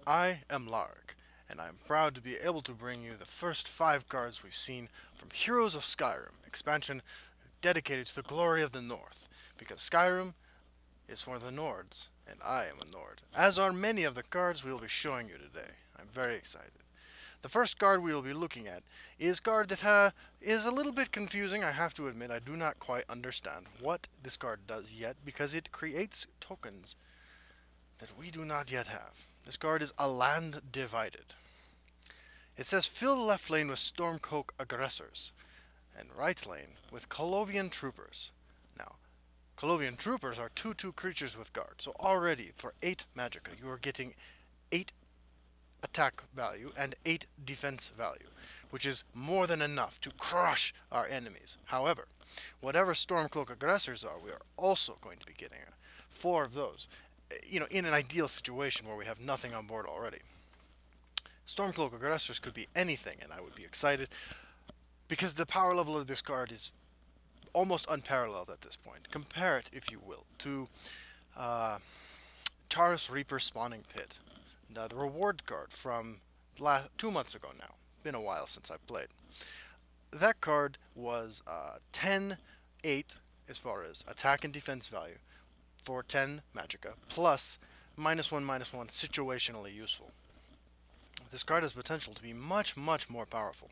I am Larric, and I am proud to be able to bring you the first 5 cards we've seen from Heroes of Skyrim, expansion dedicated to the glory of the North, because Skyrim is for the Nords, and I am a Nord, as are many of the cards we will be showing you today. I'm very excited. The first card we will be looking at is a card that is a little bit confusing. I have to admit, I do not quite understand what this card does yet, because it creates tokens that we do not yet have. This card is a land divided. It says fill the left lane with Stormcloak aggressors and right lane with Colovian troopers. Now, Colovian troopers are 2/2 creatures with guard, so already for 8 magicka you are getting 8 attack value and 8 defense value, which is more than enough to crush our enemies. However, whatever Stormcloak aggressors are, we are also going to be getting 4 of those. In an ideal situation where we have nothing on board already. Stormcloak aggressors could be anything, and I would be excited because the power level of this card is almost unparalleled at this point. Compare it, if you will, to Taurus Reaper Spawning Pit, the reward card from 2 months ago now. Been a while since I played. That card was 10-8 as far as attack and defense value for 10 magicka, plus -1/-1 situationally useful. This card has potential to be much, much more powerful.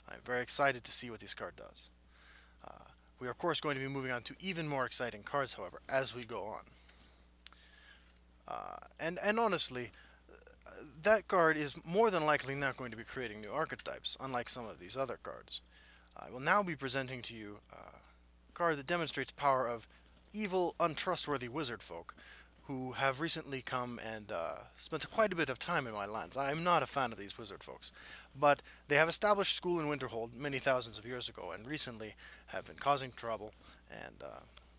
I'm very excited to see what this card does. We are, of course, going to be moving on to even more exciting cards, however, as we go on. And honestly, that card is more than likely not going to be creating new archetypes, unlike some of these other cards. I will now be presenting to you a card that demonstrates power of evil, untrustworthy wizard folk who have recently come and spent quite a bit of time in my lands. I am not a fan of these wizard folks, but they have established school in Winterhold many thousands of years ago and recently have been causing trouble, and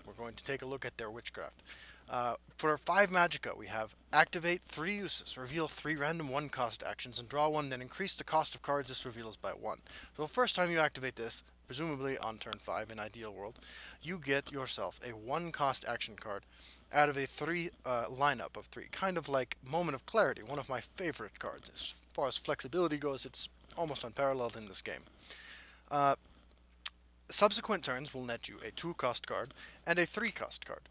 we're going to take a look at their witchcraft. For 5 magicka, we have activate 3 uses, reveal 3 random 1-cost actions, and draw 1, then increase the cost of cards this reveals by 1. So the first time you activate this, presumably on turn 5 in Ideal World, you get yourself a 1-cost action card out of a 3 lineup of 3. Kind of like Moment of Clarity, one of my favorite cards. As far as flexibility goes, it's almost unparalleled in this game. Subsequent turns will net you a 2-cost card and a 3-cost card.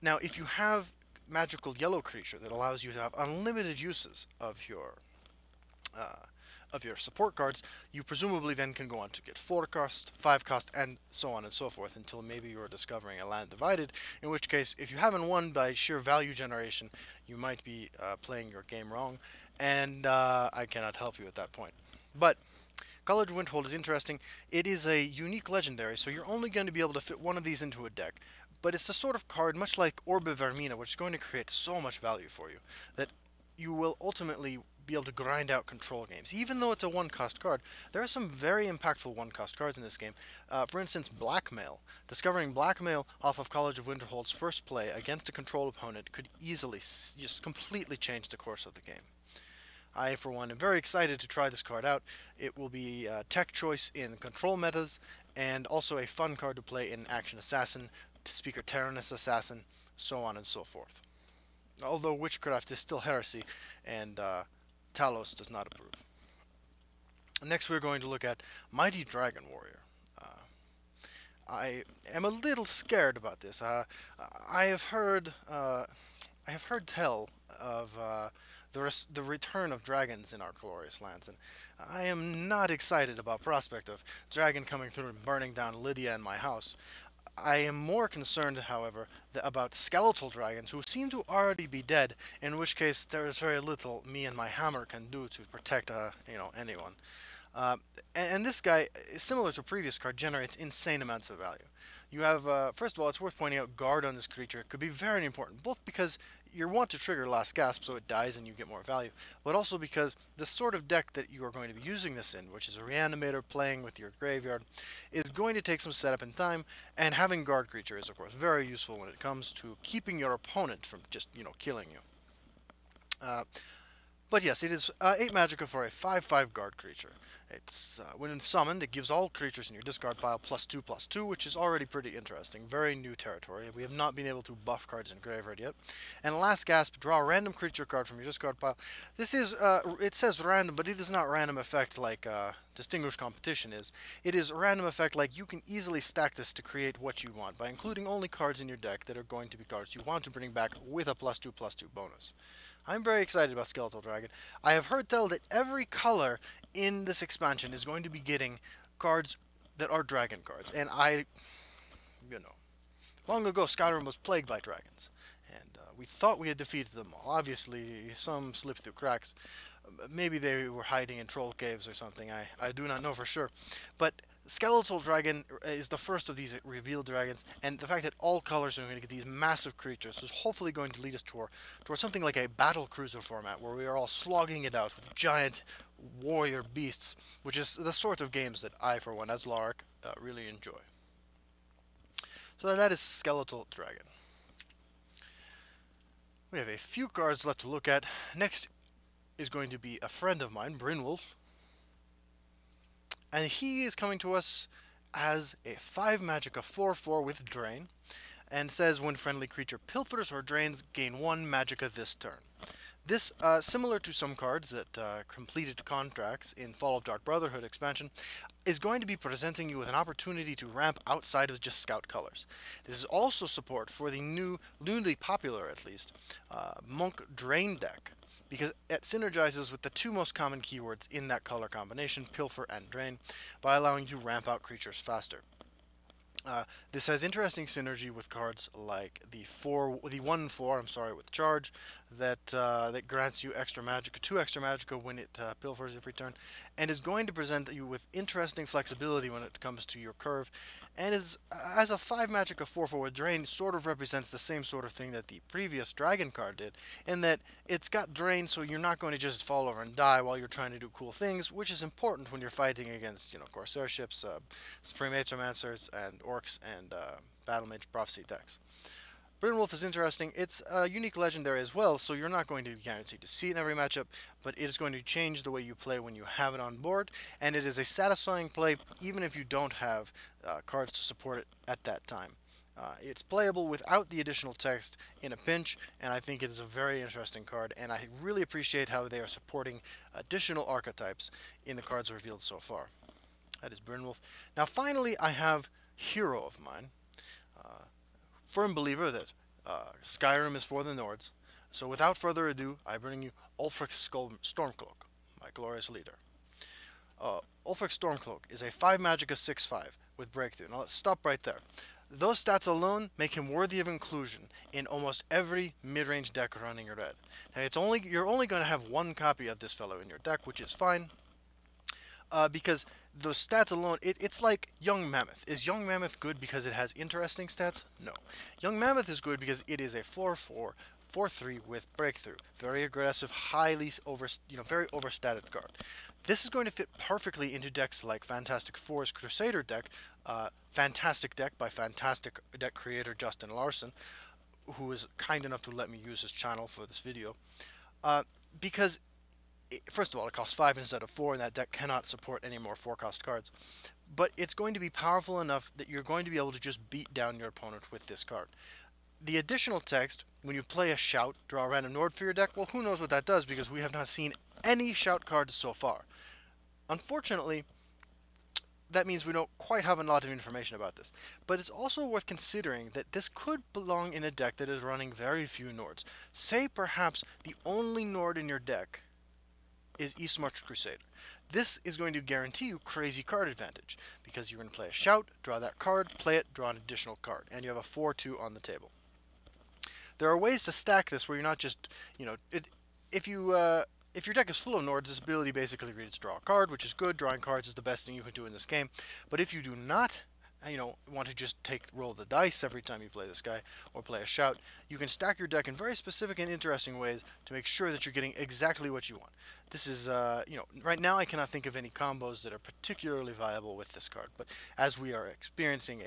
Now, if you have magical yellow creature that allows you to have unlimited uses of your support cards, you presumably then can go on to get 4-cost, 5-cost, and so on and so forth until maybe you're discovering a land divided, in which case, if you haven't won by sheer value generation, you might be playing your game wrong, and I cannot help you at that point. But College of Winterhold is interesting. It is a unique legendary, so you're only going to be able to fit one of these into a deck. But it's the sort of card, much like Orb of Vermina, which is going to create so much value for you, that you will ultimately be able to grind out control games. Even though it's a 1-cost card, there are some very impactful 1-cost cards in this game. For instance, Blackmail. Discovering Blackmail off of College of Winterhold's first play against a control opponent could easily just completely change the course of the game. I, for one, am very excited to try this card out. It will be a tech choice in control metas, and also a fun card to play in Action Assassin, Speaker Tyrannus Assassin, so on and so forth. Although witchcraft is still heresy, and Talos does not approve. Next, we're going to look at Mighty Dragon Warrior. I am a little scared about this. I have heard tell of the return of dragons in our glorious lands, and I am not excited about prospect of dragon coming through and burning down Lydia and my house. I am more concerned, however, about skeletal dragons who seem to already be dead, in which case there is very little me and my hammer can do to protect, anyone. And this guy, similar to previous card, generates insane amounts of value. You have, first of all, it's worth pointing out, guard on this creature could be very important, both because you want to trigger Last Gasp so it dies and you get more value, but also because the sort of deck that you are going to be using this in, which is a Reanimator playing with your graveyard, is going to take some setup and time, and having guard creature is, of course, very useful when it comes to keeping your opponent from just, killing you. But yes, it is 8 magicka for a 5/5 guard creature. It's when summoned, it gives all creatures in your discard pile +2/+2, which is already pretty interesting. Very new territory. We have not been able to buff cards in graveyard yet. And last gasp, draw a random creature card from your discard pile. This is it says random, but it is not random effect like Distinguished Competition is. It is random effect like you can easily stack this to create what you want by including only cards in your deck that are going to be cards you want to bring back with a +2/+2 bonus. I'm very excited about Skeletal Dragon. I have heard tell that every color in this expansion is going to be getting cards that are dragon cards. And you know, long ago Skyrim was plagued by dragons. And we thought we had defeated them all. Obviously, some slipped through cracks. Maybe they were hiding in troll caves or something. I do not know for sure. But Skeletal Dragon is the first of these revealed dragons, and the fact that all colors are going to get these massive creatures is hopefully going to lead us towards something like a battle cruiser format, where we are all slogging it out with giant warrior beasts, which is the sort of games that I, for one, as Larric, really enjoy. So that is Skeletal Dragon. We have a few cards left to look at. Next is going to be a friend of mine, Brynwolf. And he is coming to us as a 5 magicka 4/4 with Drain, and says when friendly creature pilfers or drains, gain 1 magicka this turn. This, similar to some cards that completed contracts in Fall of Dark Brotherhood expansion, is going to be presenting you with an opportunity to ramp outside of just scout colors. This is also support for the newly popular, at least, Monk Drain deck, because it synergizes with the two most common keywords in that color combination, Pilfer and Drain, by allowing you to ramp out creatures faster. This has interesting synergy with cards like the 1/4, I'm sorry, with Charge, that grants you extra magic, 2 extra magicka when it pilfers every turn, and is going to present you with interesting flexibility when it comes to your curve, and is as a 5 magicka 4/4 with Drain sort of represents the same sort of thing that the previous Dragon card did, in that it's got Drain, so you're not going to just fall over and die while you're trying to do cool things, which is important when you're fighting against, Corsair ships, Supreme Aetromancers, and Orcs, and Battle Mage Prophecy decks. Brynwolf is interesting. It's a unique legendary as well, so you're not going to be guaranteed to see it in every matchup, but it is going to change the way you play when you have it on board, and it is a satisfying play even if you don't have cards to support it at that time. It's playable without the additional text in a pinch, and I think it is a very interesting card, and I really appreciate how they are supporting additional archetypes in the cards revealed so far. That is Brynwolf. Now finally I have Hero of mine. Firm believer that Skyrim is for the Nords, so without further ado, I bring you Ulfric's Stormcloak, my glorious leader. Ulfric's Stormcloak is a 5 magicka 6/5 with Breakthrough. Now let's stop right there. Those stats alone make him worthy of inclusion in almost every mid-range deck running red. Now you're only going to have 1 copy of this fellow in your deck, which is fine, because those stats alone, it's like Young Mammoth. Is Young Mammoth good because it has interesting stats? No. Young Mammoth is good because it is a 4/4, 4/3 with Breakthrough. Very aggressive, very overstated card. This is going to fit perfectly into decks like Fantastic Four's Crusader deck, Fantastic Deck by Fantastic Deck creator Justin Larson, who is kind enough to let me use his channel for this video, because first of all, it costs 5 instead of 4, and that deck cannot support any more 4-cost cards. But it's going to be powerful enough that you're going to be able to just beat down your opponent with this card. The additional text, when you play a Shout, draw a random Nord for your deck, well, who knows what that does, because we have not seen any Shout cards so far. Unfortunately, that means we don't quite have a lot of information about this. But it's also worth considering that this could belong in a deck that is running very few Nords. Say perhaps the only Nord in your deck is Eastmarch Crusader. This is going to guarantee you crazy card advantage, because you're going to play a Shout, draw that card, play it, draw an additional card, and you have a 4/2 on the table. There are ways to stack this where you're not just, if your deck is full of Nords, this ability basically reads draw a card, which is good. Drawing cards is the best thing you can do in this game. But if you do not want to just roll the dice every time you play this guy, or play a Shout, you can stack your deck in very specific and interesting ways to make sure that you're getting exactly what you want. This is, right now I cannot think of any combos that are particularly viable with this card, but as we are experiencing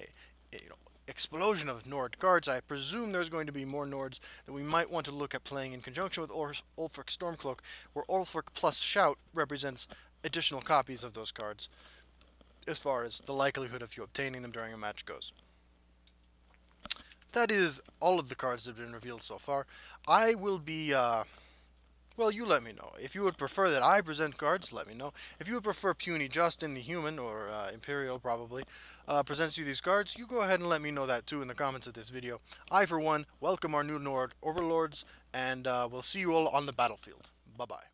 explosion of Nord cards. I presume there's going to be more Nords that we might want to look at playing in conjunction with Ulfric Stormcloak, where Ulfric plus Shout represents additional copies of those cards, as far as the likelihood of you obtaining them during a match goes. That is all of the cards that have been revealed so far. I will be, well, you let me know. If you would prefer that I present cards, let me know. If you would prefer Puny Justin, the human, or Imperial probably, presents you these cards, you go ahead and let me know that too in the comments of this video. I, for one, welcome our new Nord Overlords, and we'll see you all on the battlefield. Bye-bye.